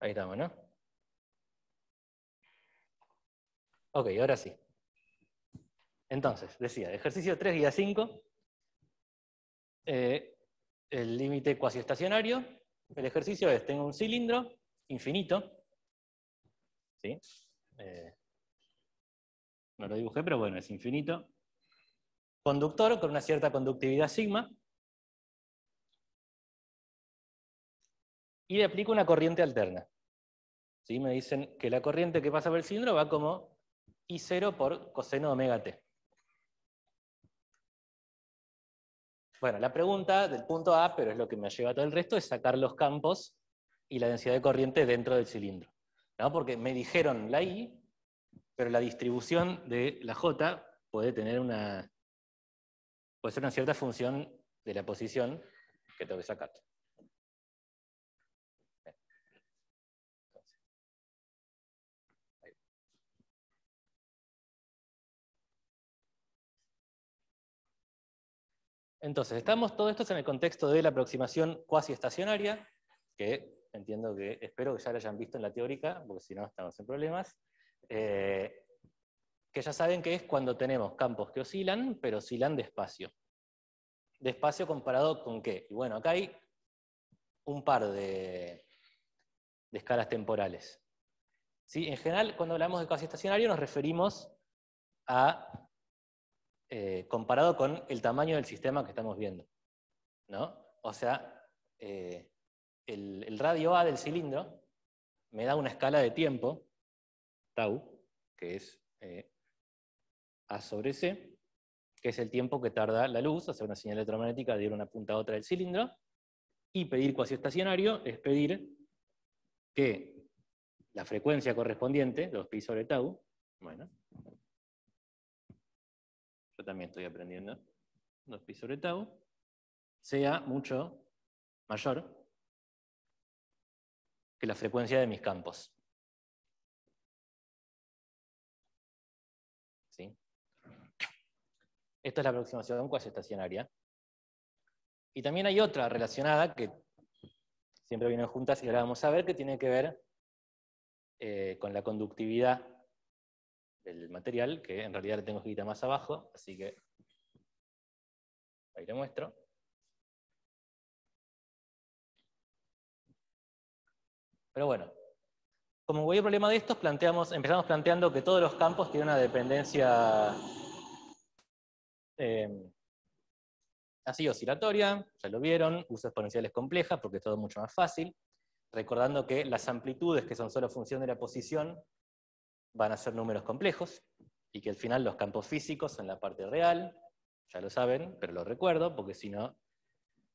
Ahí estamos, ¿no? Ok, ahora sí. Entonces, decía, ejercicio 3, guía 5, el límite cuasi estacionario. El ejercicio es, tengo un cilindro infinito, ¿sí? No lo dibujé, pero bueno, es infinito. Conductor con una cierta conductividad sigma. Y le aplico una corriente alterna. ¿Sí? Me dicen que la corriente que pasa por el cilindro va como I0 por coseno de omega t. Bueno, la pregunta del punto A, pero es lo que me lleva a todo el resto, es sacar los campos y la densidad de corriente dentro del cilindro. ¿No? Porque me dijeron la I, pero la distribución de la J puede tener puede ser una cierta función de la posición que tengo que sacar. Entonces, todo esto en el contexto de la aproximación cuasi estacionaria, que entiendo que, espero que ya la hayan visto en la teórica, porque si no estamos en problemas, que ya saben que es cuando tenemos campos que oscilan, pero oscilan despacio. ¿Despacio comparado con qué? Y bueno, acá hay un par de escalas temporales. ¿Sí? En general, cuando hablamos de cuasi estacionario nos referimos a comparado con el tamaño del sistema que estamos viendo, ¿no? O sea, el radio A del cilindro me da una escala de tiempo, tau, que es A sobre C, que es el tiempo que tarda la luz, hacer una señal electromagnética de ir una punta a otra del cilindro, y pedir cuasi estacionario es pedir que la frecuencia correspondiente, 2pi sobre tau, bueno, yo también estoy aprendiendo, 2pi sobre tau, sea mucho mayor que la frecuencia de mis campos. ¿Sí? Esta es la aproximación cuasi estacionaria. Y también hay otra relacionada que siempre vienen juntas y ahora vamos a ver, que tiene que ver con la conductividad del material, que en realidad le tengo escrita más abajo, así que ahí le muestro. Pero bueno, como voy al problema de estos, empezamos planteando que todos los campos tienen una dependencia así oscilatoria, ya lo vieron, uso exponenciales complejas porque es todo mucho más fácil, recordando que las amplitudes, que son solo función de la posición, van a ser números complejos, y que al final los campos físicos son la parte real, ya lo saben, pero lo recuerdo, porque si no,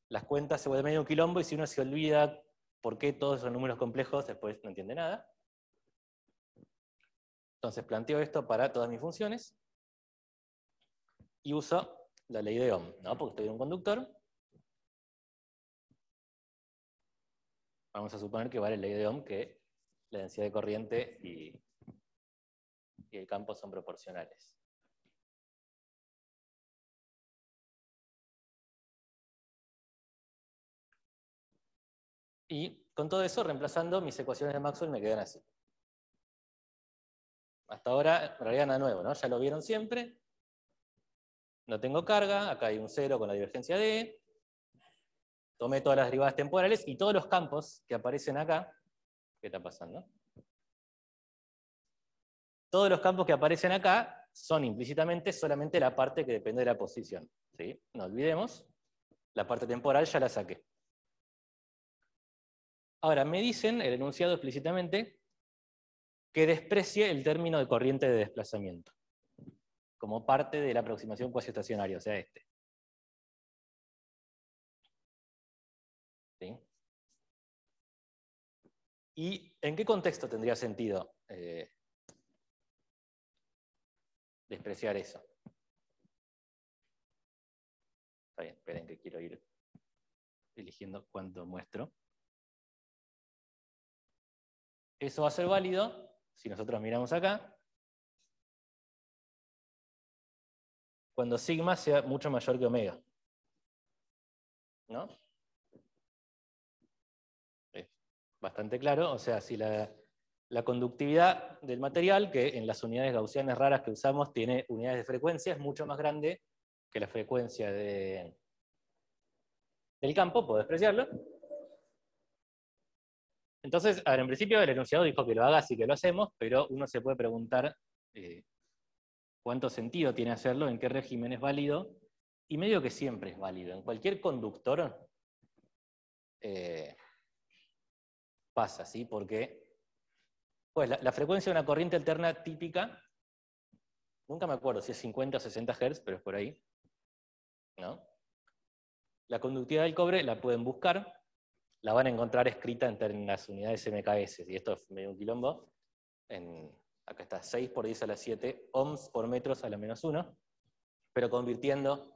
las cuentas se vuelven medio un quilombo, y si uno se olvida por qué todos son números complejos, después no entiende nada. Entonces planteo esto para todas mis funciones, y uso la ley de Ohm, ¿no? Porque estoy en un conductor. Vamos a suponer que vale la ley de Ohm, que la densidad de corriente y el campo son proporcionales. Y con todo eso, reemplazando mis ecuaciones de Maxwell, me quedan así. Hasta ahora, en realidad nada nuevo, ¿no? Ya lo vieron siempre. No tengo carga, acá hay un 0 con la divergencia de E. Tomé todas las derivadas temporales y todos los campos que aparecen acá. ¿Qué está pasando? Todos los campos que aparecen acá son implícitamente solamente la parte que depende de la posición. ¿Sí? No olvidemos, la parte temporal ya la saqué. Ahora, me dicen, el enunciado explícitamente, que desprecie el término de corriente de desplazamiento, como parte de la aproximación cuasi estacionaria, o sea, este. ¿Sí? ¿Y en qué contexto tendría sentido despreciar eso? Está bien, esperen que quiero ir eligiendo cuánto muestro. Eso va a ser válido si nosotros miramos acá, cuando sigma sea mucho mayor que omega, ¿no? bastante claro. O sea, si la conductividad del material, que en las unidades gaussianas raras que usamos tiene unidades de frecuencia, es mucho más grande que la frecuencia del campo, puedo despreciarlo. Entonces, a ver, en principio el enunciado dijo que lo haga, así que lo hacemos, pero uno se puede preguntar cuánto sentido tiene hacerlo, en qué régimen es válido, y medio que siempre es válido. En cualquier conductor pasa, ¿sí? Porque pues, la frecuencia de una corriente alterna típica, nunca me acuerdo si es 50 o 60 Hz, pero es por ahí, ¿no? La conductividad del cobre la pueden buscar, la van a encontrar escrita en las unidades MKS, y esto es medio un quilombo. Acá está, 6 por 10 a la 7 ohms por metros a la menos 1, pero convirtiendo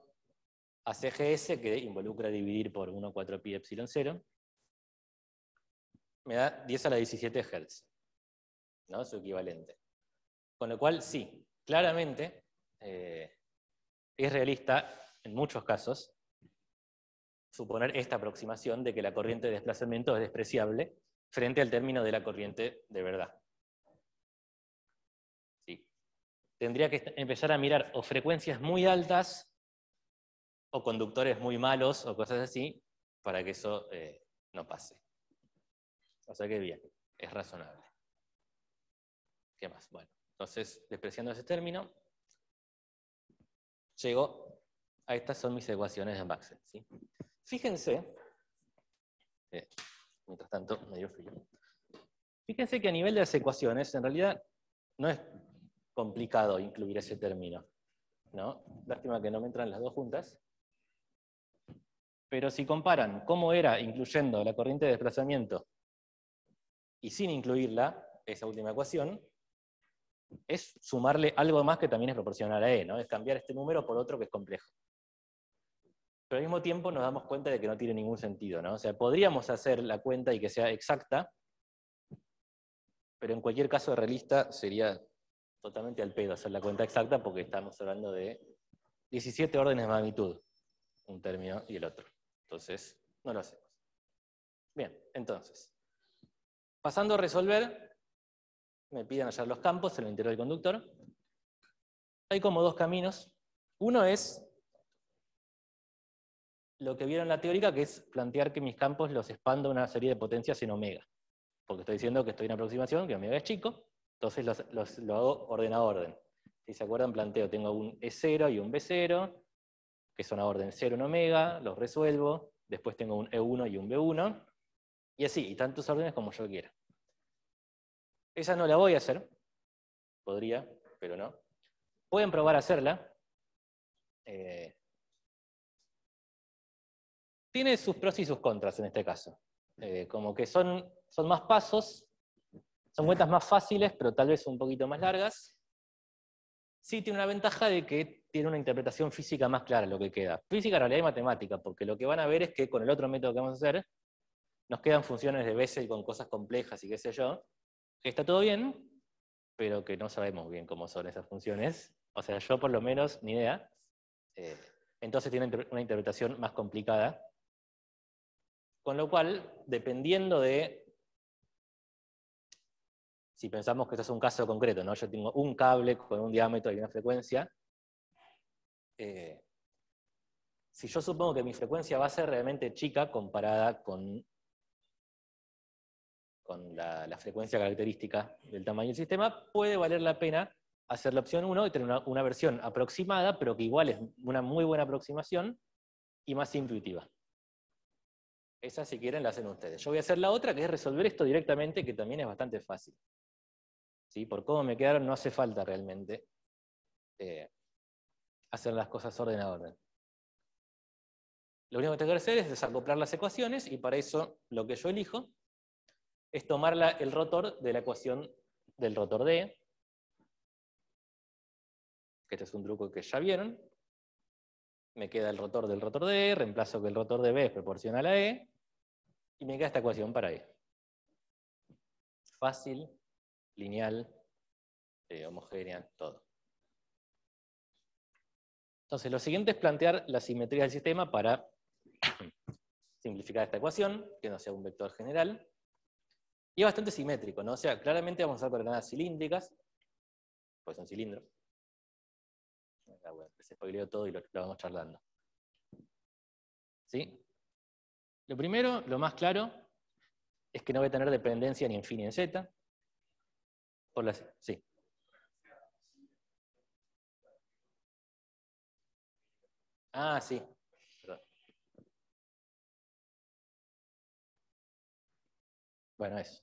a CGS, que involucra dividir por 1,4 pi epsilon 0, me da 10 a la 17 Hz, ¿no? Su equivalente. Con lo cual, sí, claramente es realista, en muchos casos, suponer esta aproximación de que la corriente de desplazamiento es despreciable frente al término de la corriente de verdad. ¿Sí? Tendría que empezar a mirar o frecuencias muy altas o conductores muy malos o cosas así para que eso no pase. O sea que bien, es razonable. ¿Qué más? Bueno, entonces, despreciando ese término, llego a estas son mis ecuaciones de Maxwell, ¿sí? Fíjense, mientras tanto, me dio frío. Fíjense que a nivel de las ecuaciones, en realidad, no es complicado incluir ese término, ¿no? Lástima que no me entran las dos juntas. Pero si comparan cómo era incluyendo la corriente de desplazamiento y sin incluirla, esa última ecuación, es sumarle algo más que también es proporcional a E, ¿no? Es cambiar este número por otro que es complejo. Pero al mismo tiempo nos damos cuenta de que no tiene ningún sentido, ¿no? O sea, podríamos hacer la cuenta y que sea exacta, pero en cualquier caso realista sería totalmente al pedo hacer la cuenta exacta porque estamos hablando de 17 órdenes de magnitud, un término y el otro. Entonces, no lo hacemos. Bien, entonces, pasando a resolver, me piden hallar los campos en el interior del conductor. Hay como dos caminos. Uno es lo que vieron en la teórica, que es plantear que mis campos los expando a una serie de potencias en omega. Porque estoy diciendo que estoy en aproximación, que omega es chico, entonces lo hago orden a orden. Si se acuerdan, planteo, tengo un E0 y un B0, que son a orden 0 en omega, los resuelvo, después tengo un E1 y un B1, y así, y tantos órdenes como yo quiera. Esa no la voy a hacer, podría, pero no. Pueden probar a hacerla. Tiene sus pros y sus contras en este caso. Como que son más pasos, son vueltas más fáciles, pero tal vez un poquito más largas. Sí tiene una ventaja de que tiene una interpretación física más clara lo que queda. Física, realidad y matemática, porque lo que van a ver es que con el otro método que vamos a hacer, nos quedan funciones de Bessel con cosas complejas y qué sé yo, que está todo bien, pero que no sabemos bien cómo son esas funciones. O sea, yo por lo menos, ni idea. Entonces tiene una interpretación más complicada. Con lo cual, dependiendo de, si pensamos que esto es un caso concreto, ¿no? Yo tengo un cable con un diámetro y una frecuencia. Si yo supongo que mi frecuencia va a ser realmente chica comparada con la frecuencia característica del tamaño del sistema, puede valer la pena hacer la opción 1 y tener una versión aproximada, pero que igual es una muy buena aproximación y más intuitiva. Esa, si quieren, la hacen ustedes. Yo voy a hacer la otra, que es resolver esto directamente, que también es bastante fácil. ¿Sí? Por cómo me quedaron, no hace falta realmente hacer las cosas orden a orden. Lo único que tengo que hacer es desacoplar las ecuaciones, y para eso lo que yo elijo es tomar el rotor de la ecuación del rotor D, que este es un truco que ya vieron. Me queda el rotor del rotor D, reemplazo que el rotor de B es proporcional a E, y me queda esta ecuación para E. Fácil, lineal, homogénea, todo. Entonces, lo siguiente es plantear la simetría del sistema para simplificar esta ecuación, que no sea un vector general. Y es bastante simétrico, ¿no? O sea, claramente vamos a usar coordenadas cilíndricas, pues son cilindros. Acá, bueno, les spoileo todo y lo vamos charlando. ¿Sí? Lo primero, lo más claro, es que no voy a tener dependencia ni en phi ni en z. Sí. Ah, sí. Perdón. Bueno, eso.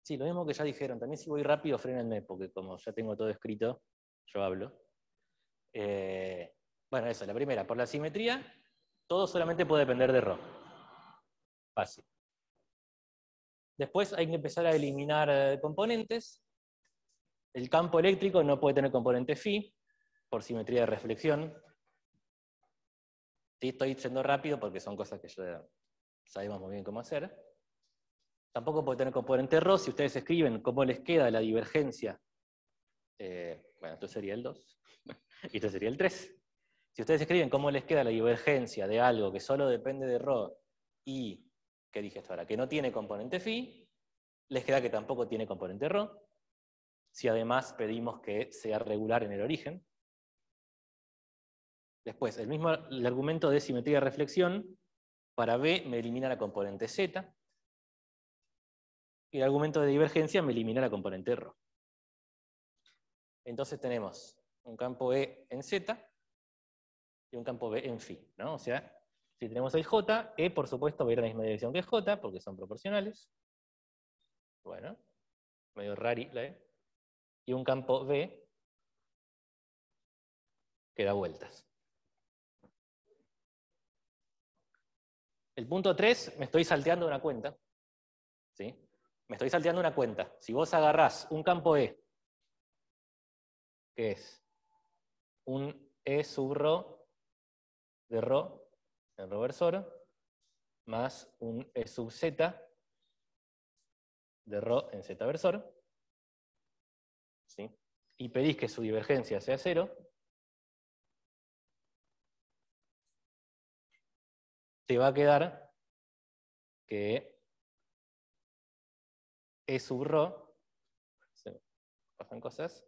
Sí, lo mismo que ya dijeron. También si voy rápido, frénenme, porque como ya tengo todo escrito, yo hablo. Bueno, eso, la primera. Por la simetría, todo solamente puede depender de ρ. Fácil. Después hay que empezar a eliminar componentes. El campo eléctrico no puede tener componente phi, por simetría de reflexión. Sí, estoy yendo rápido porque son cosas que ya sabemos muy bien cómo hacer. Tampoco puede tener componente ρ. Si ustedes escriben cómo les queda la divergencia, bueno, esto sería el 2, y esto sería el 3. Si ustedes escriben cómo les queda la divergencia de algo que solo depende de ρ y, ¿qué dije hasta ahora? Que no tiene componente phi, les queda que tampoco tiene componente ρ. Si además pedimos que sea regular en el origen. Después, el argumento de simetría de reflexión, para B me elimina la componente z, y el argumento de divergencia me elimina la componente ρ. Entonces tenemos un campo E en z y un campo B en phi, ¿no? O sea, si tenemos el J, E por supuesto va a ir a la misma dirección que J, porque son proporcionales. Bueno, medio rari la E. Y un campo B que da vueltas. El punto 3, me estoy salteando una cuenta. ¿Sí? Me estoy salteando una cuenta. Si vos agarrás un campo E, que es un E sub ρ de ρ en ρ versor, más un E sub z de ρ en z versor, ¿sí? Y pedís que su divergencia sea 0, te va a quedar que E sub ρ, se pasan cosas,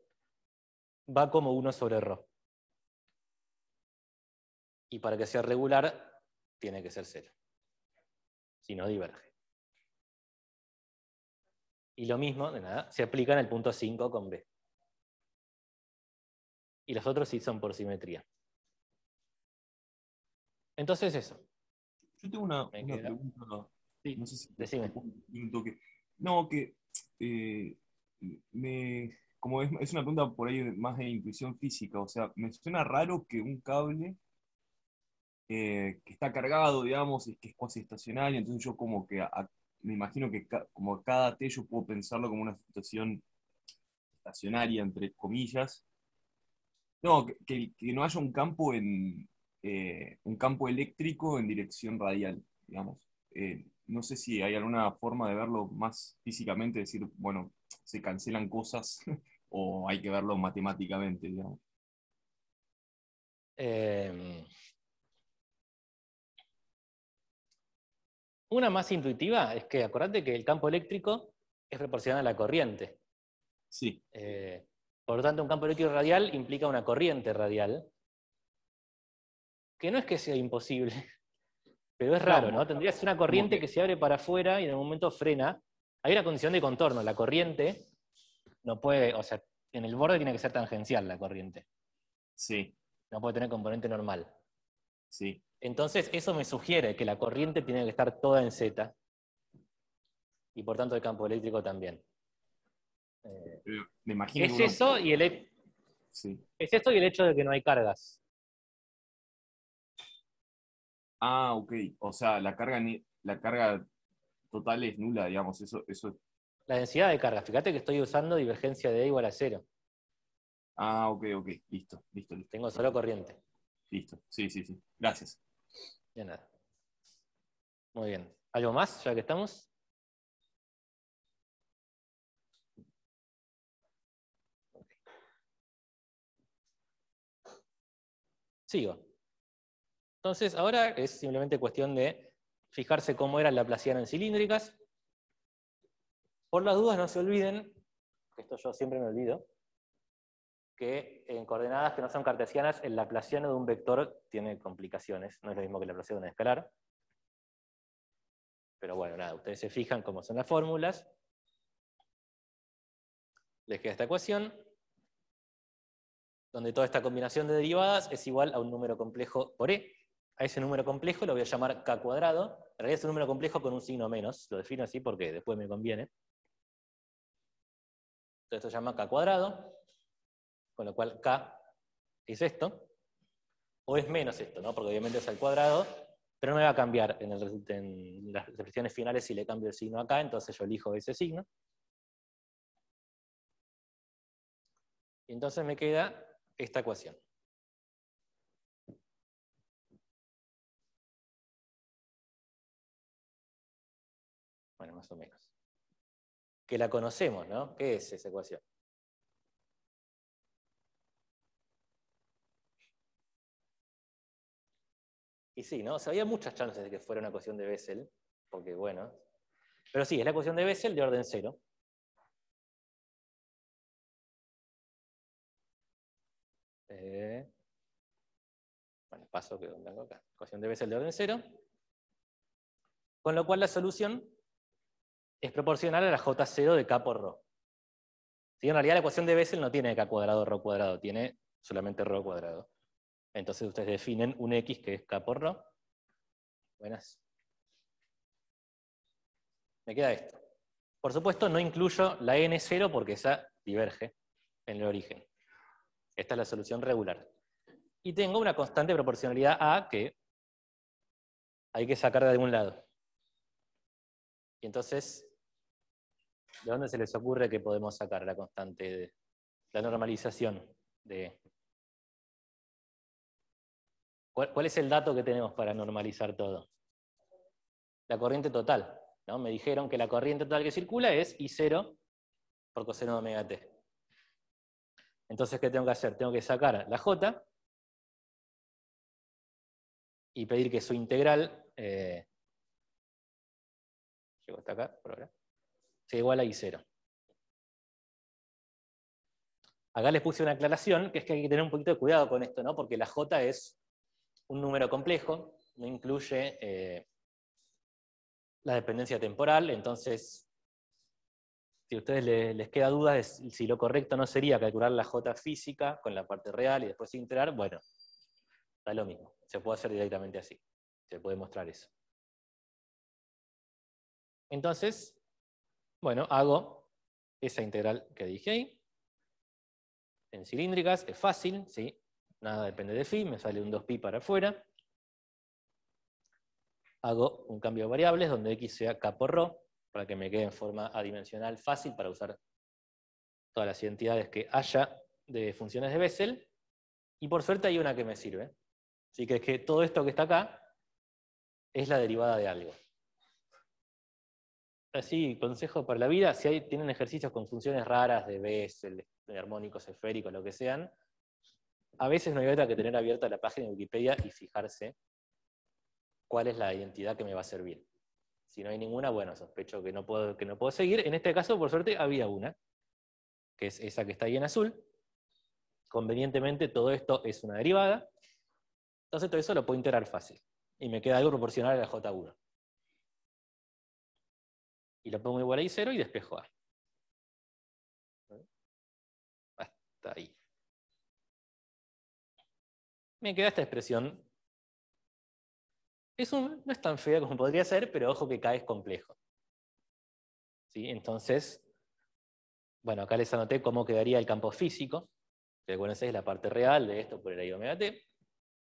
va como 1 sobre ρ. Y para que sea regular, tiene que ser 0. Si no, diverge. Y lo mismo, de nada, se aplica en el punto 5 con B. Y los otros sí son por simetría. Entonces eso. Yo tengo una pregunta, Sí, no sé si decime. un toque. No, que como es una pregunta por ahí más de intuición física, o sea, me suena raro que un cable que está cargado, digamos, es que es cuasi estacionario, entonces yo como que me imagino que como cada T yo puedo pensarlo como una situación estacionaria, entre comillas. No, que no haya un campo eléctrico en dirección radial, digamos. No sé si hay alguna forma de verlo más físicamente, decir, bueno, se cancelan cosas o hay que verlo matemáticamente, digamos. Una más intuitiva es que acordate que el campo eléctrico es proporcional a la corriente. Sí. Por lo tanto, un campo eléctrico radial implica una corriente radial, que no es que sea imposible, pero es raro, ¿no? Claro, Tendrías una como corriente que, que se abre para afuera y en un momento frena. Hay una condición de contorno. La corriente no puede, o sea, en el borde tiene que ser tangencial la corriente. sí, No puede tener componente normal. sí. Entonces, eso me sugiere que la corriente tiene que estar toda en Z, y por tanto el campo eléctrico también. Pero me imagino que Es uno, eso y sí. es esto y el hecho de que no hay cargas. Ah, ok. O sea, la carga total es nula, digamos. Eso. La densidad de carga. Fíjate que estoy usando divergencia de E igual a 0. Ah, ok, ok. Listo, listo, listo. Tengo solo Perfecto. corriente. Listo. Sí, sí, sí. Gracias. Ya nada. Muy bien. ¿Algo más, ya que estamos? Sigo. Entonces, ahora es simplemente cuestión de fijarse cómo era la laplaciano en cilíndricas. Por las dudas no se olviden, que esto yo siempre me olvido, que en coordenadas que no son cartesianas, el laplaciano de un vector tiene complicaciones, no es lo mismo que el laplaciano de un escalar. Pero bueno, nada, ustedes se fijan cómo son las fórmulas. Les queda esta ecuación, donde toda esta combinación de derivadas es igual a un número complejo por E. A ese número complejo lo voy a llamar K cuadrado. En realidad es un número complejo con un signo menos. Lo defino así porque después me conviene. Entonces esto se llama K cuadrado, con lo cual K es esto. O es menos esto, ¿no? Porque obviamente es al cuadrado, pero no me va a cambiar en las expresiones finales si le cambio el signo acá, entonces yo elijo ese signo. Y entonces me queda esta ecuación. Bueno, más o menos. Que la conocemos, ¿no? ¿Qué es esa ecuación? Y sí, ¿no? O sea, había muchas chances de que fuera una ecuación de Bessel, porque bueno. Pero sí, es la ecuación de Bessel de orden 0. Bueno, paso que tengo acá. Ecuación de Bessel de orden 0. Con lo cual la solución es proporcional a la J0 de K por ρ. ¿Sí? En realidad la ecuación de Bessel no tiene K cuadrado, ρ cuadrado, tiene solamente ρ cuadrado. Entonces ustedes definen un X que es K por ρ. Buenas. Me queda esto. Por supuesto no incluyo la N0 porque esa diverge en el origen. Esta es la solución regular. Y tengo una constante proporcionalidad A que hay que sacar de algún lado. Y entonces, ¿de dónde se les ocurre que podemos sacar la constante de la normalización de... ¿Cuál es el dato que tenemos para normalizar todo? La corriente total, ¿no? Me dijeron que la corriente total que circula es I0 por coseno de omega t. Entonces, ¿qué tengo que hacer? Tengo que sacar la J y pedir que su integral, llego hasta acá, por ahora, sea igual a I0. Acá les puse una aclaración, que es que hay que tener un poquito de cuidado con esto, ¿no? Porque la J es un número complejo, no incluye la dependencia temporal, entonces, si a ustedes les queda duda de si lo correcto no sería calcular la J física con la parte real y después integrar, bueno, da lo mismo, se puede hacer directamente así, se puede mostrar eso. Entonces, bueno, hago esa integral que dije ahí. En cilíndricas es fácil, ¿sí? Nada depende de phi, me sale un 2pi para afuera. Hago un cambio de variables donde x sea k por ρ, para que me quede en forma adimensional fácil para usar todas las identidades que haya de funciones de Bessel. Y por suerte hay una que me sirve. Así que es que todo esto que está acá es la derivada de algo. Así, consejo para la vida, si tienen ejercicios con funciones raras de Bessel, de armónicos esféricos, lo que sean, a veces no hay otra que tener abierta la página de Wikipedia y fijarse cuál es la identidad que me va a servir. Si no hay ninguna, bueno, sospecho que no puedo seguir. En este caso, por suerte, había una, que es esa que está ahí en azul. Convenientemente, todo esto es una derivada. Entonces, todo eso lo puedo integrar fácil. Y me queda algo proporcional a la J1. Y lo pongo igual a I0 y despejo A. Hasta ahí. Me queda esta expresión. No es tan fea como podría ser, pero ojo que K es complejo. ¿Sí? Entonces, bueno, acá les anoté cómo quedaría el campo físico, que bueno, esa es la parte real de esto por el I omega t.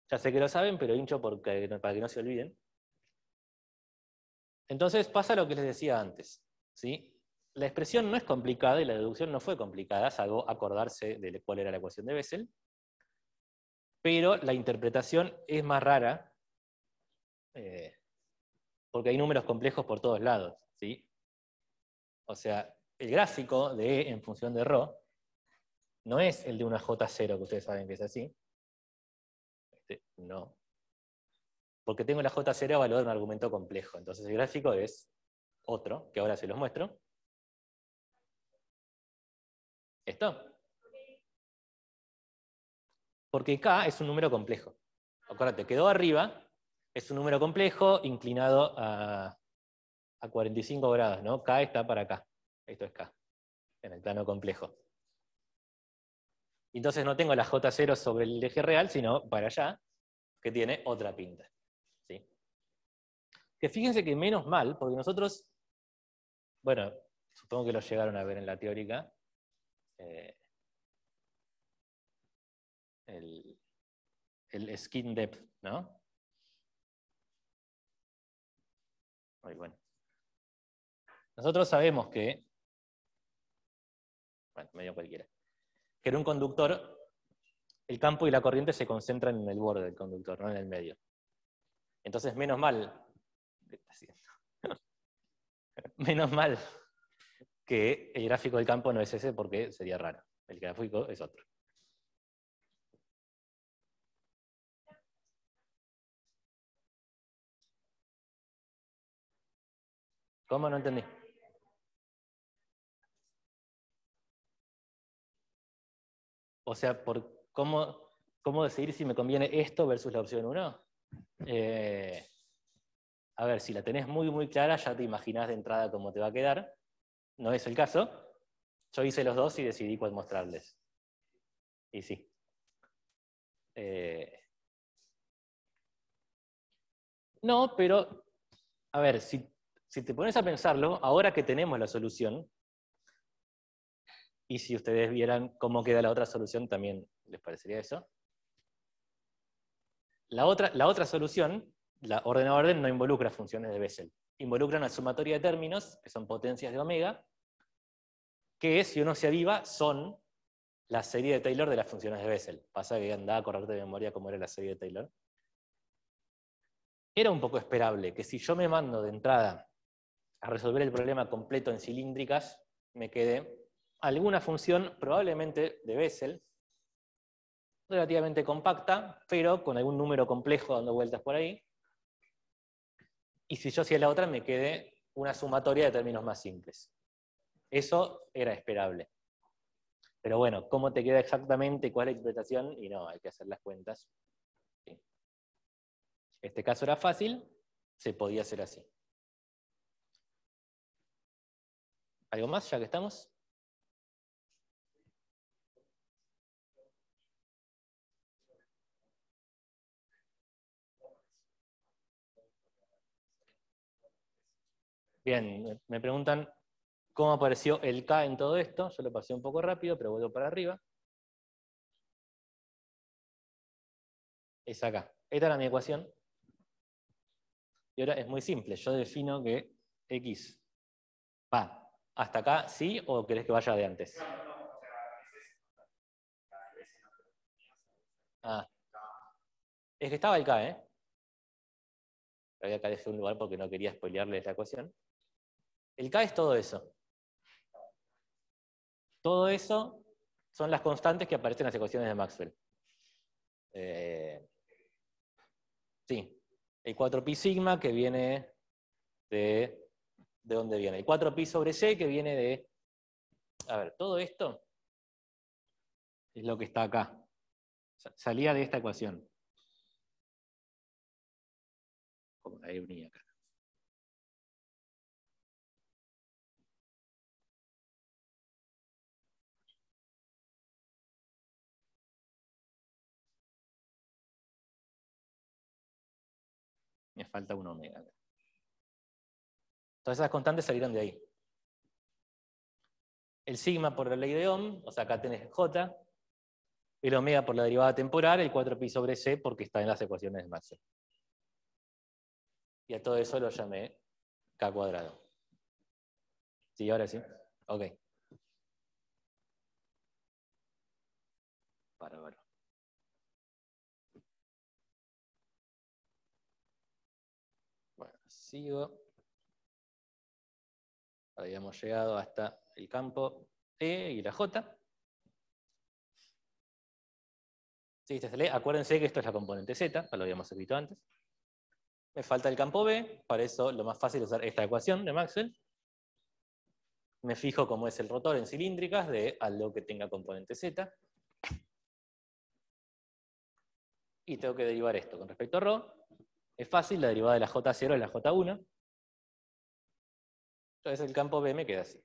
Ya sé que lo saben, pero hincho para que no se olviden. Entonces pasa lo que les decía antes, ¿sí? La expresión no es complicada y la deducción no fue complicada, salvo acordarse de cuál era la ecuación de Bessel, pero la interpretación es más rara, porque hay números complejos por todos lados, ¿sí? O sea, el gráfico de E en función de ρ no es el de una J0, que ustedes saben que es así. No. porque tengo la J0 evaluada en un argumento complejo. Entonces el gráfico es otro, que ahora se los muestro. ¿Esto? Porque K es un número complejo. Acuérdate, quedó arriba, es un número complejo inclinado a 45 grados, ¿no? K está para acá. Esto es K, en el plano complejo. Entonces no tengo la J0 sobre el eje real, sino para allá, que tiene otra pinta. ¿Sí? Que fíjense que menos mal, porque nosotros, bueno, supongo que lo llegaron a ver en la teórica, el skin depth, ¿no? Muy bueno. Nosotros sabemos que, bueno, medio cualquiera, que en un conductor el campo y la corriente se concentran en el borde del conductor, no en el medio. Entonces, menos mal, ¿qué está haciendo? Menos mal que el gráfico del campo no es ese porque sería raro. El gráfico es otro. ¿Cómo? No entendí. O sea, ¿cómo decidir si me conviene esto versus la opción 1? A ver, si la tenés muy, muy clara, ya te imaginás de entrada cómo te va a quedar. No es el caso. Yo hice los dos y decidí cuál mostrarles. Y sí. No, pero, a ver, si te pones a pensarlo, ahora que tenemos la solución, y si ustedes vieran cómo queda la otra solución, también les parecería eso. La otra solución, la orden a orden, no involucra funciones de Bessel. Involucra una sumatoria de términos, que son potencias de omega, que si uno se aviva, son la serie de Taylor de las funciones de Bessel. Pasa que andaba a correr de memoria cómo era la serie de Taylor. Era un poco esperable que si yo me mando de entrada a resolver el problema completo en cilíndricas, me quede alguna función, probablemente de Bessel, relativamente compacta, pero con algún número complejo dando vueltas por ahí. Y si yo hacía la otra, me quede una sumatoria de términos más simples. Eso era esperable. Pero bueno, ¿cómo te queda exactamente? ¿Cuál es la interpretación? Y no, hay que hacer las cuentas. Sí. Este caso era fácil, se podía hacer así. ¿Algo más ya que estamos? Bien, me preguntan cómo apareció el K en todo esto. Yo lo pasé un poco rápido, pero vuelvo para arriba. Es acá. Esta era mi ecuación. Y ahora es muy simple. Yo defino que X va hasta acá, ¿sí? ¿O querés que vaya de antes? Ah, es que estaba el K, ¿eh? Pero acá dejé un lugar porque no quería spoilearles la ecuación. El K es todo eso. Todo eso son las constantes que aparecen en las ecuaciones de Maxwell. Sí, el 4pi sigma que viene ¿de dónde viene? El 4pi sobre c que viene de... A ver, todo esto es lo que está acá. Salía de esta ecuación. Ahí unía acá. Me falta un omega acá. Todas esas constantes salieron de ahí. El sigma por la ley de Ohm, o sea, acá tenés J, el omega por la derivada temporal, el 4pi sobre c porque está en las ecuaciones de Maxwell. Y a todo eso lo llamé K cuadrado. ¿Sí? Ahora sí. Ok. Bárbaro. Bueno, sigo. Habíamos llegado hasta el campo E y la J. Sí, acuérdense que esto es la componente Z, ya lo habíamos escrito antes. Me falta el campo B, para eso lo más fácil es usar esta ecuación de Maxwell. Me fijo cómo es el rotor en cilíndricas de algo que tenga componente Z. Y tengo que derivar esto con respecto a ρ. Es fácil, la derivada de la J0 es la J1. Entonces el campo B me queda así.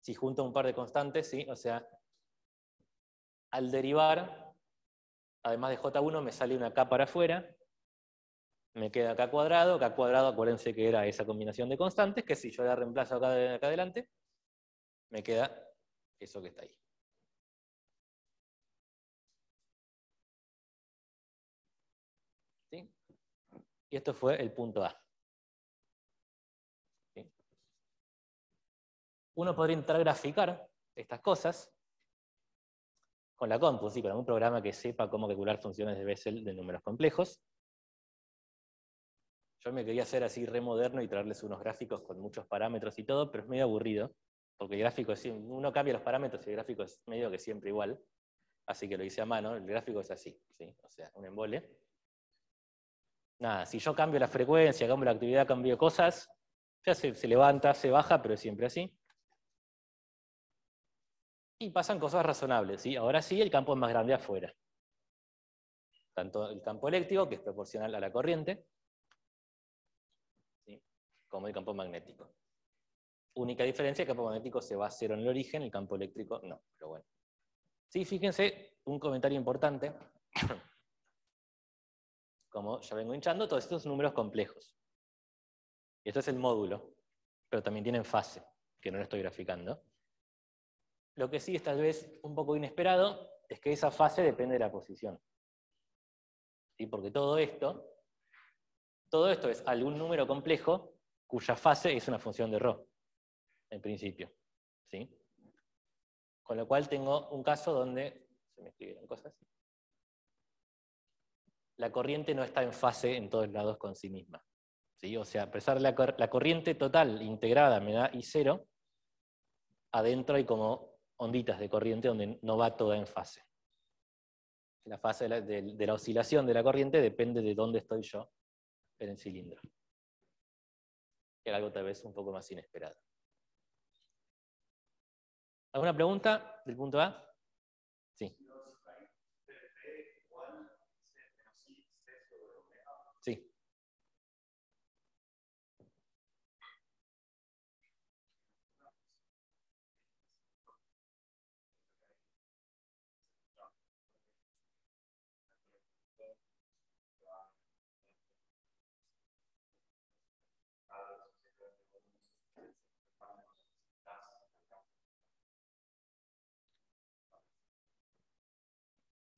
Si junto un par de constantes, sí, o sea, al derivar, además de J1 me sale una K para afuera, me queda K cuadrado, acuérdense que era esa combinación de constantes, que si yo la reemplazo acá adelante, me queda eso que está ahí. ¿Sí? Y esto fue el punto A. ¿Sí? Uno podría intentar graficar estas cosas con la compu, ¿sí? Con algún programa que sepa cómo calcular funciones de Bessel de números complejos. Yo me quería hacer así re moderno y traerles unos gráficos con muchos parámetros y todo, pero es medio aburrido, porque el gráfico es, uno cambia los parámetros y el gráfico es medio que siempre igual. Así que lo hice a mano, el gráfico es así, ¿sí? O sea, un embole. Nada, si yo cambio la frecuencia, cambio la actividad, cambio cosas, ya se levanta, se baja, pero es siempre así. Y pasan cosas razonables, ¿sí? Ahora sí, el campo es más grande afuera. Tanto el campo eléctrico, que es proporcional a la corriente, ¿sí? Como el campo magnético. Única diferencia, el campo magnético se va a cero en el origen, el campo eléctrico no, pero bueno. Sí, fíjense, un comentario importante. Como ya vengo hinchando, todos estos números complejos. Y esto es el módulo, pero también tienen fase, que no lo estoy graficando. Lo que sí es tal vez un poco inesperado es que esa fase depende de la posición. ¿Sí? Porque todo esto es algún número complejo cuya fase es una función de ρ, en principio. ¿Sí? Con lo cual tengo un caso donde, se me escribieron cosas, la corriente no está en fase en todos lados con sí misma. ¿Sí? O sea, a pesar de la corriente total integrada me da I0, adentro hay como onditas de corriente donde no va toda en fase. La fase de la oscilación de la corriente depende de dónde estoy yo en el cilindro. Era algo tal vez un poco más inesperado. ¿Alguna pregunta del punto A? Sí. Sí.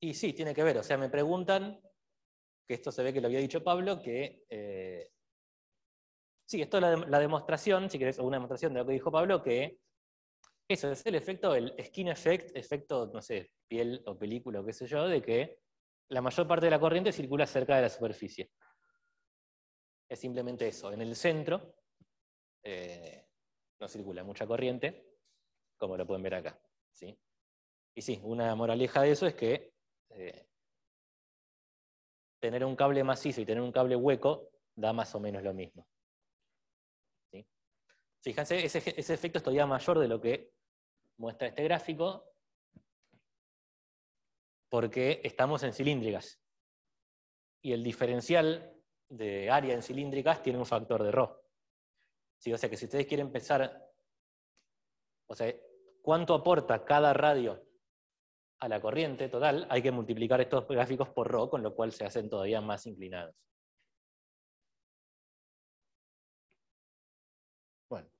Y sí, tiene que ver. O sea, me preguntan, que esto se ve que lo había dicho Pablo, que sí, esto es la demostración, si querés, o una demostración de lo que dijo Pablo, que eso es el efecto, el skin effect, efecto, no sé, piel o película o qué sé yo, de que la mayor parte de la corriente circula cerca de la superficie. Es simplemente eso. En el centro no circula mucha corriente, como lo pueden ver acá. ¿Sí? Y sí, una moraleja de eso es que tener un cable macizo y tener un cable hueco da más o menos lo mismo. ¿Sí? Fíjense, ese efecto es todavía mayor de lo que muestra este gráfico, porque estamos en cilíndricas. Y el diferencial de área en cilíndricas tiene un factor de ρ. ¿Sí? O sea que si ustedes quieren pensar, o sea, cuánto aporta cada radio a la corriente total, hay que multiplicar estos gráficos por ρ, con lo cual se hacen todavía más inclinados. Bueno.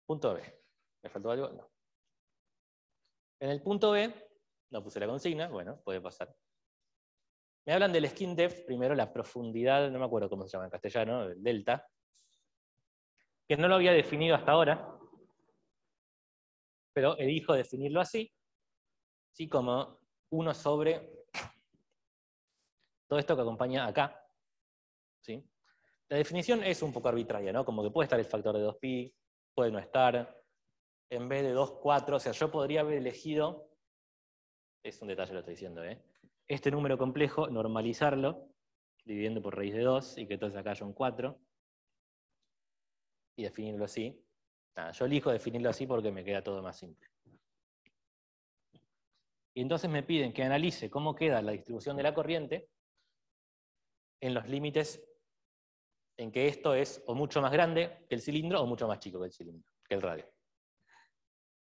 Punto B. ¿Me faltó algo? No. En el punto B, no puse la consigna, bueno, puede pasar. Me hablan del skin depth, primero la profundidad, no me acuerdo cómo se llama en castellano, el delta, que no lo había definido hasta ahora, pero elijo definirlo así, ¿sí? Como 1 sobre todo esto que acompaña acá. ¿Sí? La definición es un poco arbitraria, ¿no? Como que puede estar el factor de 2pi, puede no estar, en vez de 2, 4, o sea, yo podría haber elegido es un detalle lo estoy diciendo, este número complejo, normalizarlo, dividiendo por raíz de 2, y que entonces acá haya un 4, y definirlo así. Nada, yo elijo definirlo así porque me queda todo más simple. Y entonces me piden que analice cómo queda la distribución de la corriente en los límites en que esto es o mucho más grande que el cilindro o mucho más chico que el cilindro, que el radio.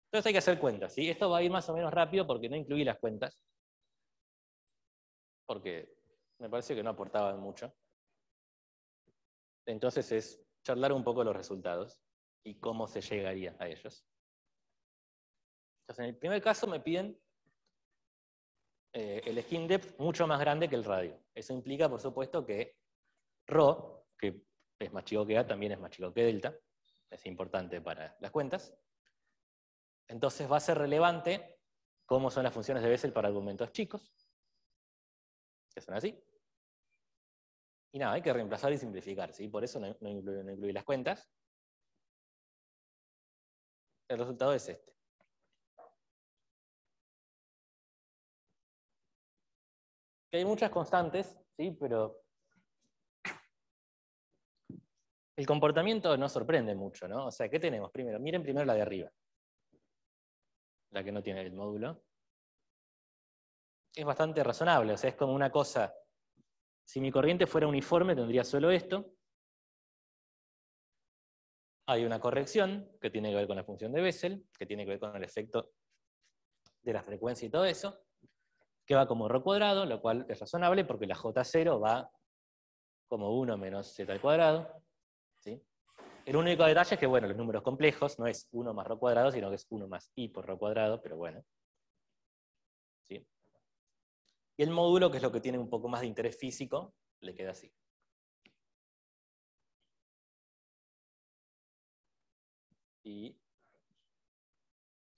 Entonces hay que hacer cuentas, ¿sí? Esto va a ir más o menos rápido porque no incluí las cuentas, porque me parece que no aportaban mucho. Entonces es charlar un poco los resultados y cómo se llegaría a ellos. Entonces en el primer caso me piden el skin depth mucho más grande que el radio. Eso implica, por supuesto, que Rho, que es más chico que A, también es más chico que delta. Es importante para las cuentas. Entonces va a ser relevante cómo son las funciones de Bessel para argumentos chicos, que son así. Y nada, hay que reemplazar y simplificar, ¿sí? Por eso no incluí las cuentas. El resultado es este. Que hay muchas constantes, ¿sí? Pero el comportamiento no sorprende mucho, ¿no? O sea, ¿qué tenemos primero? Miren primero la de arriba, la que no tiene el módulo. Es bastante razonable, o sea, es como una cosa. Si mi corriente fuera uniforme, tendría solo esto. Hay una corrección que tiene que ver con la función de Bessel, que tiene que ver con el efecto de la frecuencia y todo eso, que va como ρ cuadrado, lo cual es razonable porque la J0 va como 1 menos z al cuadrado. ¿Sí? El único detalle es que, bueno, los números complejos no es 1 más ρ cuadrado, sino que es 1 más i por ρ cuadrado, pero bueno. ¿Sí? Y el módulo, que es lo que tiene un poco más de interés físico, le queda así.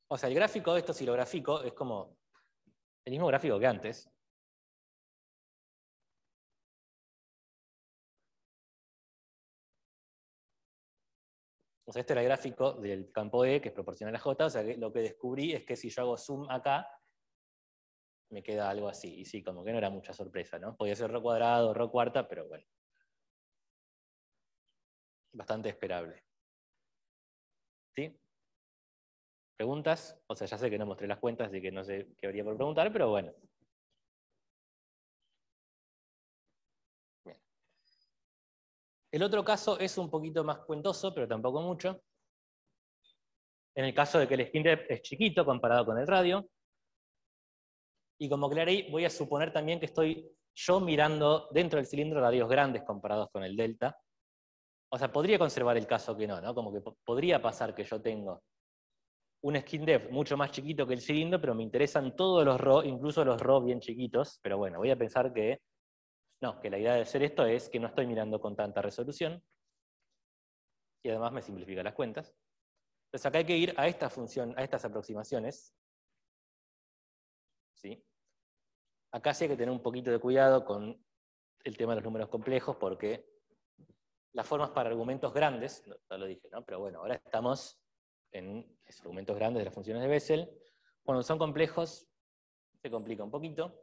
O sea, el gráfico de esto, si lo grafico, es como el mismo gráfico que antes. O sea, este era el gráfico del campo E, que es proporcional a J. O sea, que lo que descubrí es que si yo hago zoom acá, me queda algo así. Y sí, como que no era mucha sorpresa, ¿no? Podía ser ρ cuadrado, ρ cuarta, pero bueno. Bastante esperable. ¿Sí? ¿Preguntas? O sea, ya sé que no mostré las cuentas, así que no sé qué habría por preguntar, pero bueno. Bien. El otro caso es un poquito más cuentoso, pero tampoco mucho. En el caso de que el skin depth es chiquito comparado con el radio. Y como aclaré, voy a suponer también que estoy yo mirando dentro del cilindro radios grandes comparados con el delta. O sea, podría conservar el caso que no, ¿no? Como que podría pasar que yo tengo un skin depth mucho más chiquito que el cilindro, pero me interesan todos los RO, incluso los RO bien chiquitos. Pero bueno, voy a pensar que no, que la idea de hacer esto es que no estoy mirando con tanta resolución. Y además me simplifica las cuentas. Entonces acá hay que ir a esta función, a estas aproximaciones. ¿Sí? Acá sí hay que tener un poquito de cuidado con el tema de los números complejos, porque las formas para argumentos grandes, no lo dije, ¿no? Pero bueno, ahora estamos en esos argumentos grandes de las funciones de Bessel. Cuando son complejos, se complica un poquito.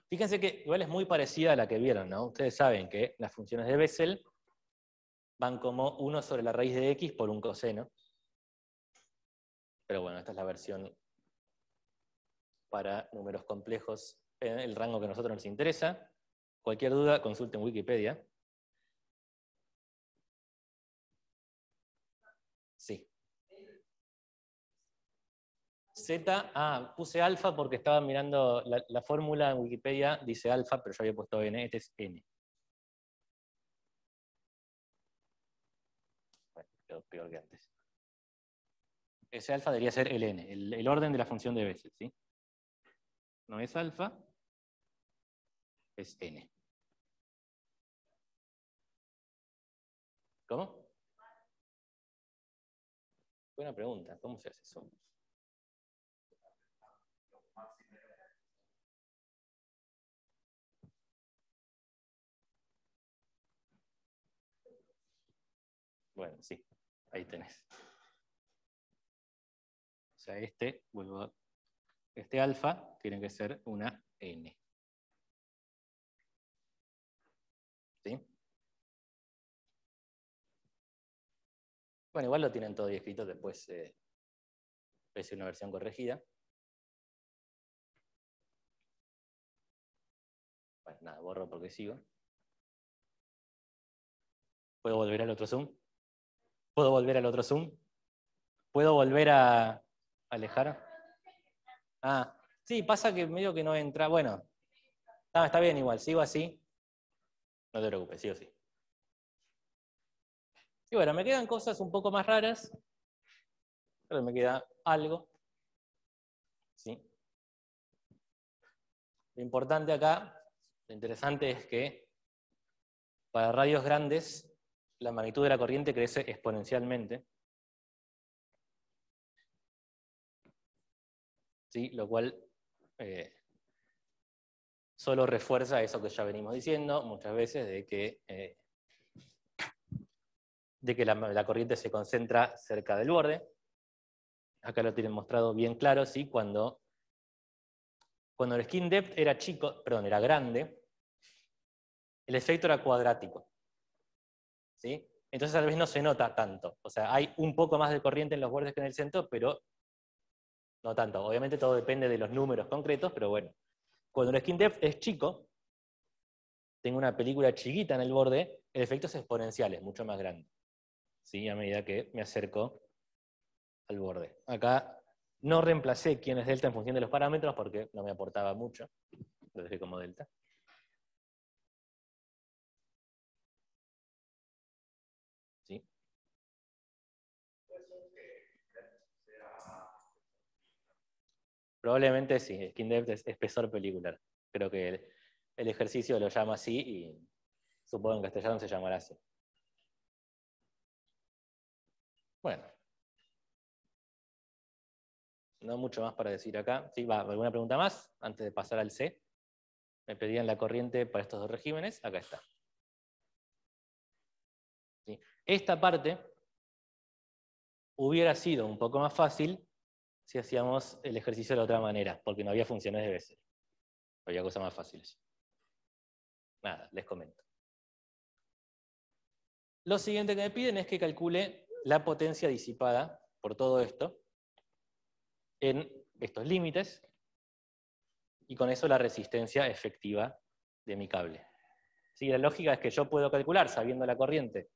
Fíjense que igual es muy parecida a la que vieron, ¿no? Ustedes saben que las funciones de Bessel van como 1 sobre la raíz de x por un coseno. Pero bueno, esta es la versión para números complejos en el rango que a nosotros nos interesa. Cualquier duda, consulten Wikipedia. Sí. Z, puse alfa porque estaba mirando la fórmula en Wikipedia, dice alfa, pero yo había puesto n, este es n. Bueno, quedó peor que antes. Ese alfa debería ser el n, el orden de la función de Bessel, ¿sí? No es alfa, es n. ¿Cómo? Buena pregunta, ¿cómo se hace eso? Bueno, sí, ahí tenés. O sea, vuelvo a este alfa tiene que ser una n. ¿Sí? Bueno, igual lo tienen todo ahí escrito, después es una versión corregida. Bueno, nada, borro porque sigo. ¿Puedo volver al otro zoom? ¿Puedo volver al otro zoom? ¿Puedo volver a alejar? Ah, sí, pasa que medio que no entra. Bueno, está bien igual, sigo así. No te preocupes, sigo así. Y bueno, me quedan cosas un poco más raras, pero me queda algo. ¿Sí? Lo importante acá, lo interesante es que para radios grandes la magnitud de la corriente crece exponencialmente. ¿Sí? Lo cual solo refuerza eso que ya venimos diciendo muchas veces, de que la corriente se concentra cerca del borde. Acá lo tienen mostrado bien claro, ¿sí? Cuando el skin depth era era grande, el efecto era cuadrático. ¿Sí? Entonces tal vez no se nota tanto. O sea, hay un poco más de corriente en los bordes que en el centro, pero no tanto. Obviamente todo depende de los números concretos, pero bueno. Cuando el skin depth es chico, tengo una película chiquita en el borde, el efecto es exponencial, es mucho más grande. ¿Sí? A medida que me acerco al borde. Acá no reemplacé quién es delta en función de los parámetros porque no me aportaba mucho. Lo dejé como delta. ¿Sí? Probablemente sí, skin depth es espesor pelicular. Creo que el ejercicio lo llama así y supongo que en castellano se llamará así. Bueno. No mucho más para decir acá. ¿Sí? ¿Alguna pregunta más? Antes de pasar al C. Me pedían la corriente para estos dos regímenes. Acá está. ¿Sí? Esta parte hubiera sido un poco más fácil si hacíamos el ejercicio de otra manera, porque no había funciones de Bessel. Había cosas más fáciles. Nada, les comento. Lo siguiente que me piden es que calcule la potencia disipada por todo esto en estos límites y con eso la resistencia efectiva de mi cable. ¿Sí? La lógica es que yo puedo calcular, sabiendo la corriente,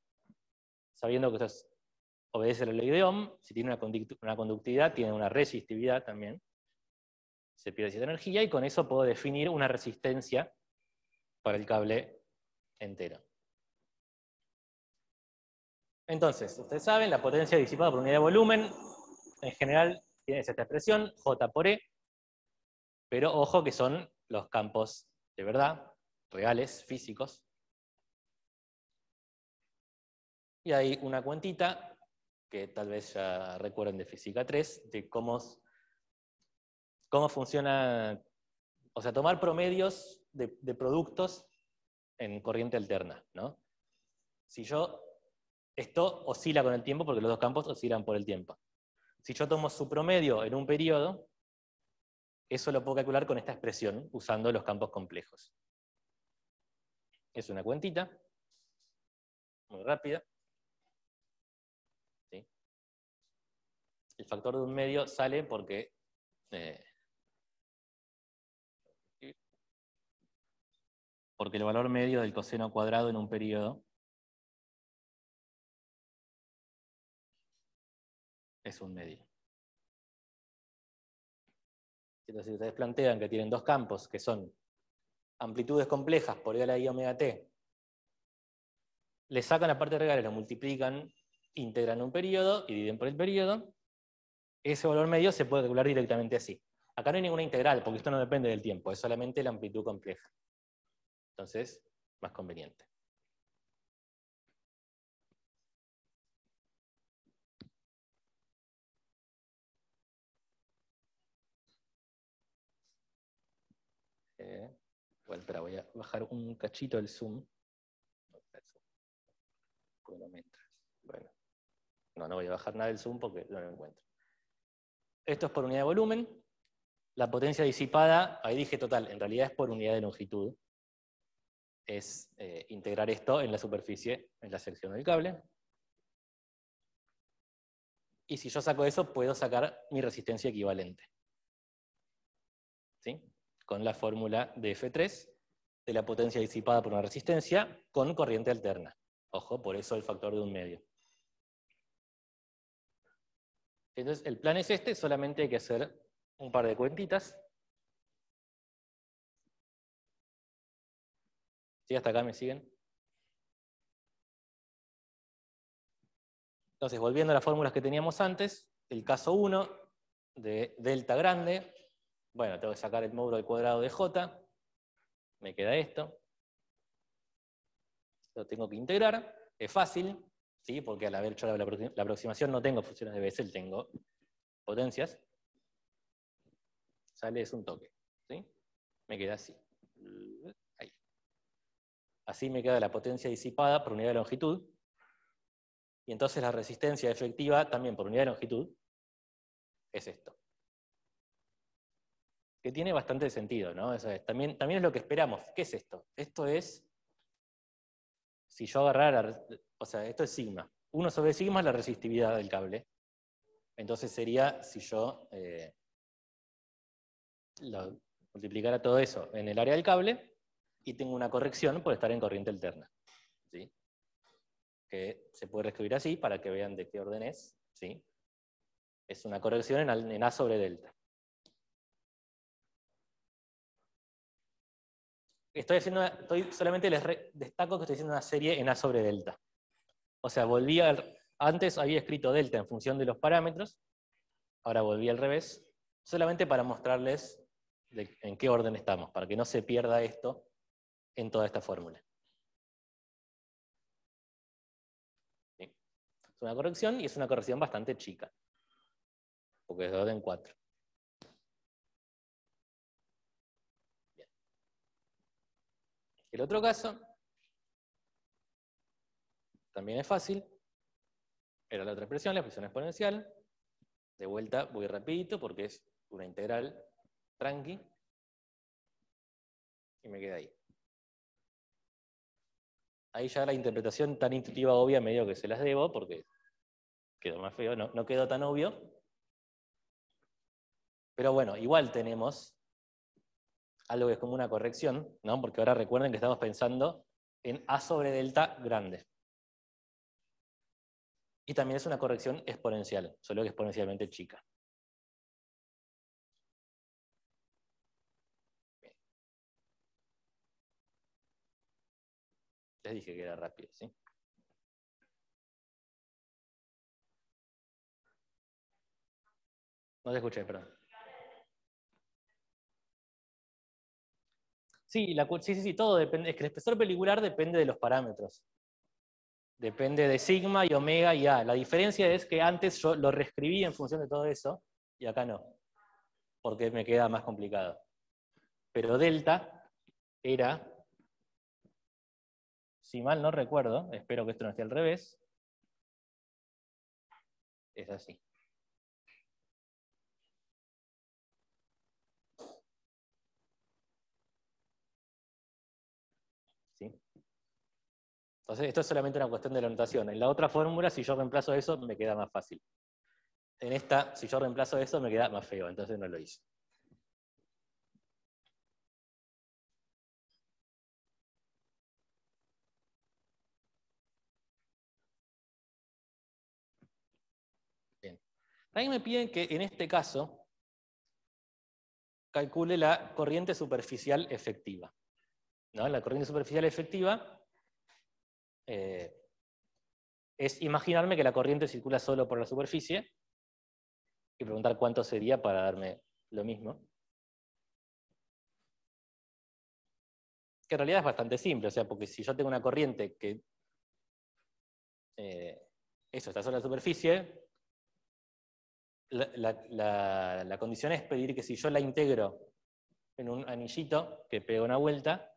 sabiendo que esto obedece la ley de Ohm, si tiene una conductividad, tiene una resistividad también, se pierde cierta energía, y con eso puedo definir una resistencia para el cable entero. Entonces, ustedes saben, la potencia disipada por unidad de volumen, en general, tiene esta expresión, J por E, pero ojo que son los campos de verdad, reales, físicos. Y hay una cuentita, que tal vez ya recuerden de Física 3, de cómo funciona, o sea, tomar promedios de productos en corriente alterna, ¿no? Esto oscila con el tiempo porque los dos campos oscilan por el tiempo. Si yo tomo su promedio en un periodo, eso lo puedo calcular con esta expresión, usando los campos complejos. Es una cuentita, muy rápida. ¿Sí? El factor de un medio sale porque el valor medio del coseno cuadrado en un periodo es un medio. Entonces, si ustedes plantean que tienen dos campos que son amplitudes complejas por igual a I omega t, le sacan la parte real, lo multiplican, integran un periodo y dividen por el periodo, ese valor medio se puede calcular directamente así. Acá no hay ninguna integral, porque esto no depende del tiempo, es solamente la amplitud compleja. Entonces, más conveniente. Bueno, espera, voy a bajar un cachito el zoom. Bueno, no voy a bajar nada el zoom porque no lo encuentro. Esto es por unidad de volumen. La potencia disipada, ahí dije total, en realidad es por unidad de longitud. Es integrar esto en la superficie, en la sección del cable. Y si yo saco eso, puedo sacar mi resistencia equivalente. ¿Sí? Con la fórmula de F3 de la potencia disipada por una resistencia con corriente alterna. Ojo, por eso el factor de 1/2. Entonces, el plan es este, solamente hay que hacer un par de cuentitas. ¿Sí? ¿Hasta acá me siguen? Entonces, volviendo a las fórmulas que teníamos antes, el caso 1 de delta grande, bueno, tengo que sacar el módulo al cuadrado de J, me queda esto. Lo tengo que integrar, es fácil, ¿sí? Porque al haber hecho la aproximación no tengo funciones de Bessel, tengo potencias. Sale, es un toque, ¿sí? Me queda así. Ahí. Así me queda la potencia disipada por unidad de longitud. Y entonces la resistencia efectiva también por unidad de longitud es esto. Que tiene bastante sentido, ¿no? Eso es, también es lo que esperamos. ¿Qué es esto? Esto es, si yo agarrara, o sea, esto es sigma. 1 sobre sigma es la resistividad del cable. Entonces sería, si yo multiplicara todo eso en el área del cable, y tengo una corrección por estar en corriente alterna. ¿Sí? Que se puede reescribir así para que vean de qué orden es. ¿Sí? Es una corrección en A sobre delta. Solamente les destaco que estoy haciendo una serie en A sobre delta. O sea, antes había escrito delta en función de los parámetros, ahora volví al revés, solamente para mostrarles en qué orden estamos, para que no se pierda esto en toda esta fórmula. ¿Sí? Es una corrección y es una corrección bastante chica, porque es de orden 4. Bien. El otro caso también es fácil. Era la otra expresión, la expresión exponencial. De vuelta voy rapidito porque es una integral tranqui. Y me queda ahí. Ahí ya la interpretación tan intuitiva obvia medio que se las debo porque quedó más feo, no quedó tan obvio. Pero bueno, igual tenemos algo que es como una corrección, ¿no? Porque ahora recuerden que estamos pensando en A sobre delta grande. Y también es una corrección exponencial, solo que exponencialmente chica. Bien. Les dije que era rápido, ¿sí? No te escuché, perdón. Sí, sí, todo depende. Es que el espesor pelicular depende de los parámetros. Depende de sigma y omega y A. La diferencia es que antes yo lo reescribí en función de todo eso, y acá no, porque me queda más complicado. Pero delta era, si mal no recuerdo, espero que esto no esté al revés, es así. ¿Sí? Entonces, esto es solamente una cuestión de la notación. En la otra fórmula, si yo reemplazo eso, me queda más fácil. En esta, si yo reemplazo eso, me queda más feo, entonces no lo hice. Bien. También me piden que en este caso calcule la corriente superficial efectiva. ¿No? La corriente superficial efectiva es imaginarme que la corriente circula solo por la superficie y preguntar cuánto sería para darme lo mismo. Que en realidad es bastante simple, o sea, porque si yo tengo una corriente que eso está sobre la superficie, la condición es pedir que si yo la integro en un anillito que pega una vuelta,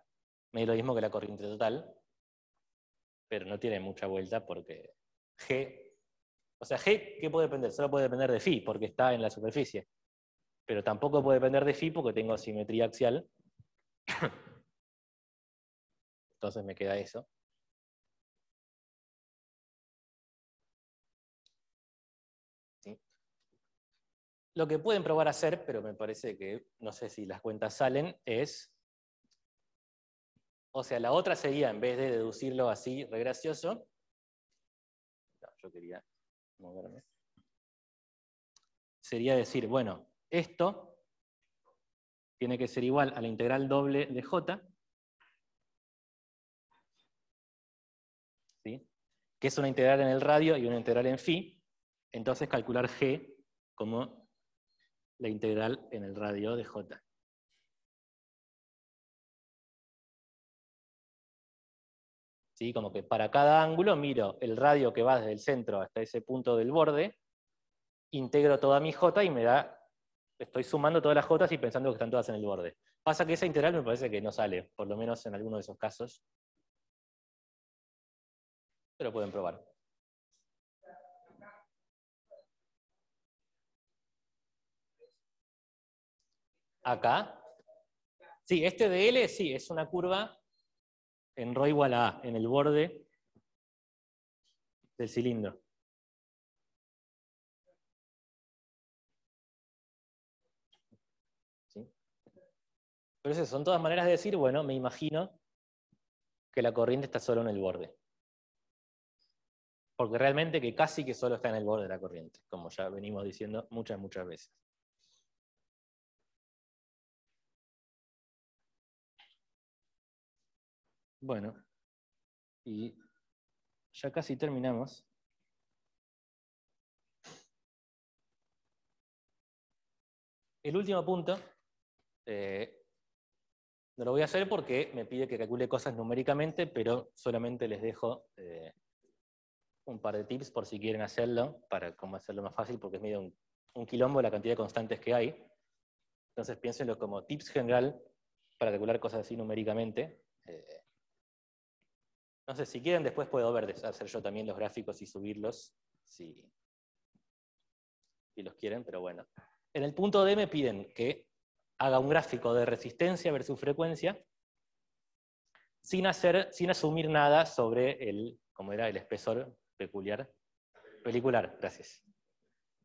me dé lo mismo que la corriente total, pero no tiene mucha vuelta porque G, o sea, G, ¿qué puede depender? Solo puede depender de phi, porque está en la superficie. pero tampoco puede depender de phi porque tengo simetría axial. Entonces me queda eso. ¿Sí? Lo que pueden probar a hacer, pero me parece que no sé si las cuentas salen, es, o sea, la otra sería, en vez de deducirlo así, re gracioso, no, yo quería moverme, sería decir, bueno, esto tiene que ser igual a la integral doble de j, ¿sí? Que es una integral en el radio y una integral en phi, entonces calcular g como la integral en el radio de j. ¿Sí? Como que para cada ángulo miro el radio que va desde el centro hasta ese punto del borde, integro toda mi j y me da, estoy sumando todas las j y pensando que están todas en el borde. Pasa que esa integral me parece que no sale, por lo menos en alguno de esos casos. Pero pueden probar. Acá. Sí, este de L sí, es una curva en ρ igual a A, en el borde del cilindro. ¿Sí? Pero eso son todas maneras de decir, bueno, me imagino que la corriente está solo en el borde. Porque realmente que casi que solo está en el borde de la corriente, como ya venimos diciendo muchas veces. Bueno, y ya casi terminamos. El último punto, no lo voy a hacer porque me pide que calcule cosas numéricamente, pero solamente les dejo un par de tips por si quieren hacerlo, para cómo hacerlo más fácil, porque es medio un quilombo la cantidad de constantes que hay. Entonces piénsenlo como tips general para calcular cosas así numéricamente. No sé, si quieren después puedo hacer yo también los gráficos y subirlos, si los quieren, pero bueno. En el punto D me piden que haga un gráfico de resistencia versus frecuencia, sin asumir nada sobre como era el espesor pelicular, gracias.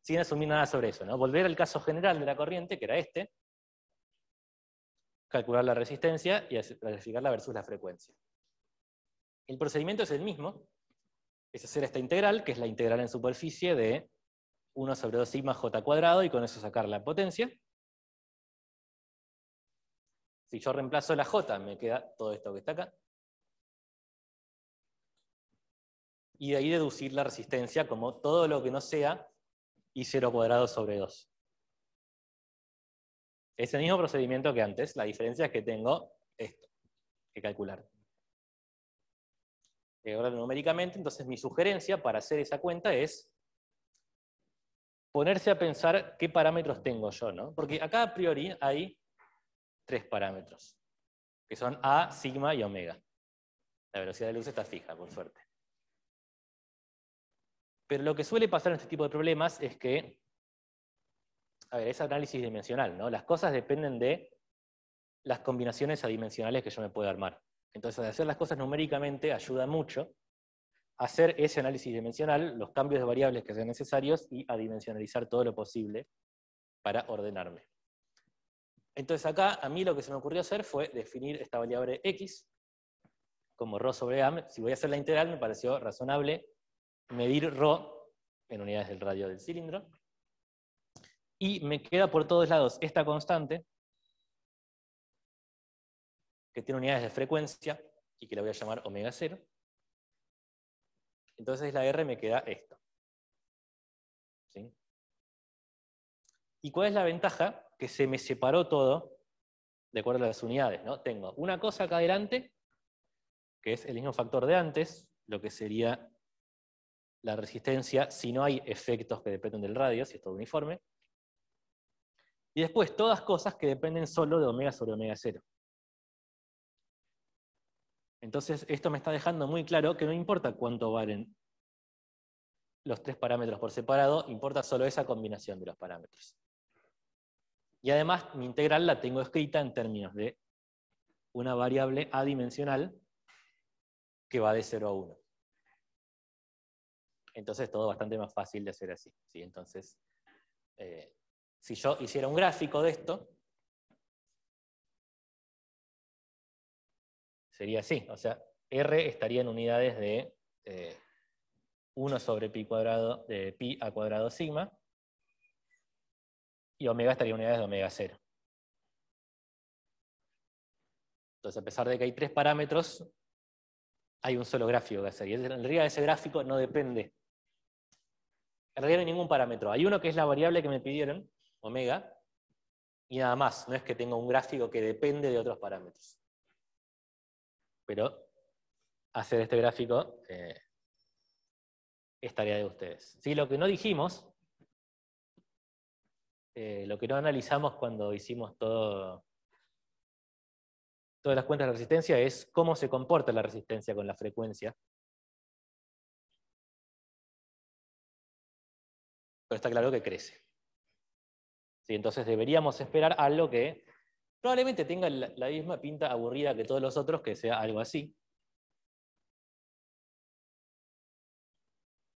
Sin asumir nada sobre eso, ¿no? Volver al caso general de la corriente, que era este, calcular la resistencia y verificarla versus la frecuencia. El procedimiento es el mismo, es hacer esta integral, que es la integral en superficie de 1 sobre 2 sigma j cuadrado, y con eso sacar la potencia. Si yo reemplazo la j, me queda todo esto que está acá. Y de ahí deducir la resistencia como todo lo que no sea I0 cuadrado sobre 2. Es el mismo procedimiento que antes, la diferencia es que tengo esto que calcular. Ahora numéricamente, entonces mi sugerencia para hacer esa cuenta es ponerse a pensar qué parámetros tengo yo, ¿no? Porque acá a priori hay 3 parámetros, que son A, sigma y omega. La velocidad de luz está fija, por suerte. Pero lo que suele pasar en este tipo de problemas es que, a ver, es análisis dimensional, ¿no? Las cosas dependen de las combinaciones adimensionales que yo me puedo armar. Entonces, hacer las cosas numéricamente ayuda mucho a hacer ese análisis dimensional, los cambios de variables que sean necesarios y a dimensionalizar todo lo posible para ordenarme. Entonces acá a mí lo que se me ocurrió hacer fue definir esta variable x como ρ sobre a. Si voy a hacer la integral, me pareció razonable medir ρ en unidades del radio del cilindro. Y me queda por todos lados esta constante, que tiene unidades de frecuencia, y que la voy a llamar omega 0. Entonces la R me queda esto. ¿Sí? ¿Y cuál es la ventaja? Que se me separó todo de acuerdo a las unidades, ¿no? Tengo una cosa acá adelante, que es el mismo factor de antes, lo que sería la resistencia si no hay efectos que dependen del radio, si es todo uniforme. Y después todas cosas que dependen solo de omega sobre omega 0. Entonces esto me está dejando muy claro que no importa cuánto valen los 3 parámetros por separado, importa solo esa combinación de los parámetros. Y además mi integral la tengo escrita en términos de una variable adimensional que va de 0 a 1. Entonces todo bastante más fácil de hacer así, ¿sí? Entonces, si yo hiciera un gráfico de esto, sería así. O sea, R estaría en unidades de 1 sobre pi cuadrado, de pi a cuadrado sigma, y omega estaría en unidades de omega 0. Entonces, a pesar de que hay 3 parámetros, hay un solo gráfico que hacer. Y en realidad ese gráfico no depende. En realidad no hay ningún parámetro. Hay uno que es la variable que me pidieron, omega, y nada más. No es que tenga un gráfico que depende de otros parámetros. Pero hacer este gráfico es tarea de ustedes. ¿Sí? Lo que no dijimos, lo que no analizamos cuando hicimos todas las cuentas de resistencia es cómo se comporta la resistencia con la frecuencia. Pero está claro que crece. ¿Sí? Entonces deberíamos esperar algo que probablemente tenga la misma pinta aburrida que todos los otros, que sea algo así.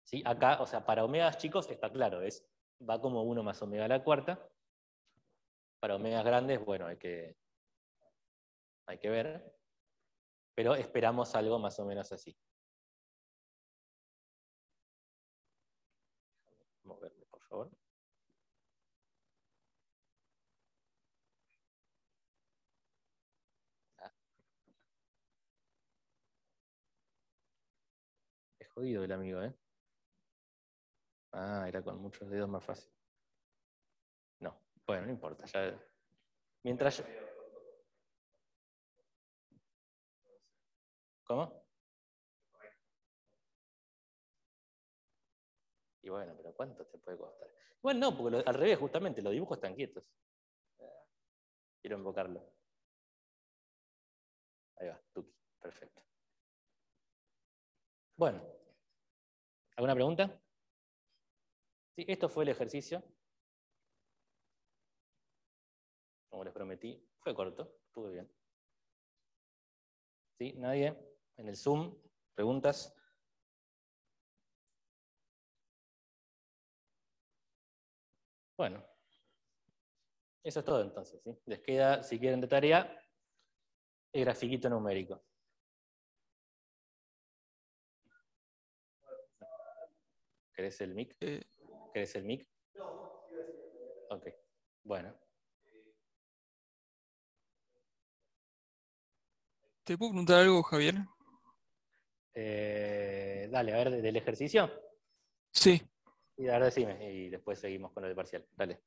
¿Sí? Acá, o sea, para omegas chicos está claro, va como 1 más omega a la cuarta. Para omegas grandes, bueno, hay que ver. Pero esperamos algo más o menos así. Moverme, por favor. Es jodido el amigo, ¿eh? Ah, era con muchos dedos más fácil. No, bueno, no importa. Ya... Mientras yo... ¿Cómo? Y bueno, pero ¿cuánto te puede costar? Bueno, no, porque al revés, justamente, los dibujos están quietos. Quiero invocarlo. Ahí va, tuki, perfecto. Bueno, ¿alguna pregunta? Sí, esto fue el ejercicio. Como les prometí, fue corto, estuvo bien. ¿Sí? ¿Nadie? En el Zoom, ¿preguntas? Bueno, eso es todo entonces, ¿sí? Les queda, si quieren de tarea, el grafiquito numérico. ¿Querés el mic? ¿Querés el mic? Ok, bueno. ¿Te puedo preguntar algo, Javier? Dale, a ver, del ejercicio. Sí. Y a ver, decime, y después seguimos con lo de parcial. Dale.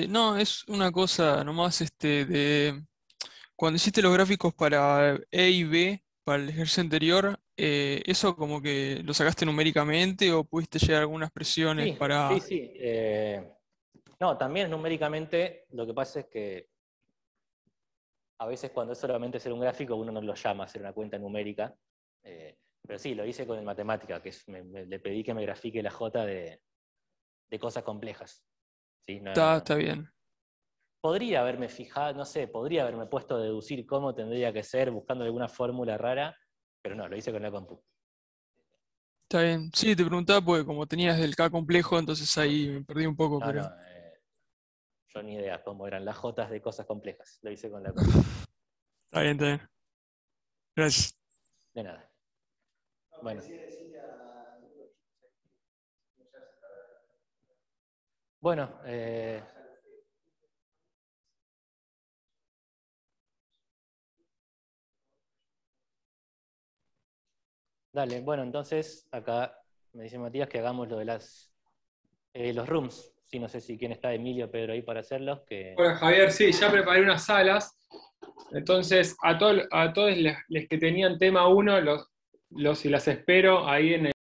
No, es una cosa nomás de cuando hiciste los gráficos para E y B, para el ejercicio anterior, ¿eso como que lo sacaste numéricamente o pudiste llegar a algunas presiones Sí, sí, para... sí. No, también numéricamente lo que pasa es que a veces cuando es solamente hacer un gráfico uno no lo llama hacer una cuenta numérica. Pero sí, lo hice con el matemática, que le pedí que me grafique la J de cosas complejas. ¿Sí? Está bien. Podría haberme fijado, no sé, podría haberme puesto a deducir cómo tendría que ser buscando alguna fórmula rara, pero no, lo hice con la compu. Está bien. Sí, te preguntaba porque como tenías el K complejo, entonces ahí me perdí un poco, No, pero... no, yo ni idea cómo eran las J de cosas complejas, lo hice con la compu. Está bien, está bien. Gracias. De nada. Bueno. Bueno, dale, bueno, entonces acá me dice Matías que hagamos lo de los rooms. Sí, no sé si quién está, Emilio o Pedro ahí para hacerlos. Hola Javier, sí, ya preparé unas salas. Entonces, a todos les que tenían tema 1, los y las espero ahí en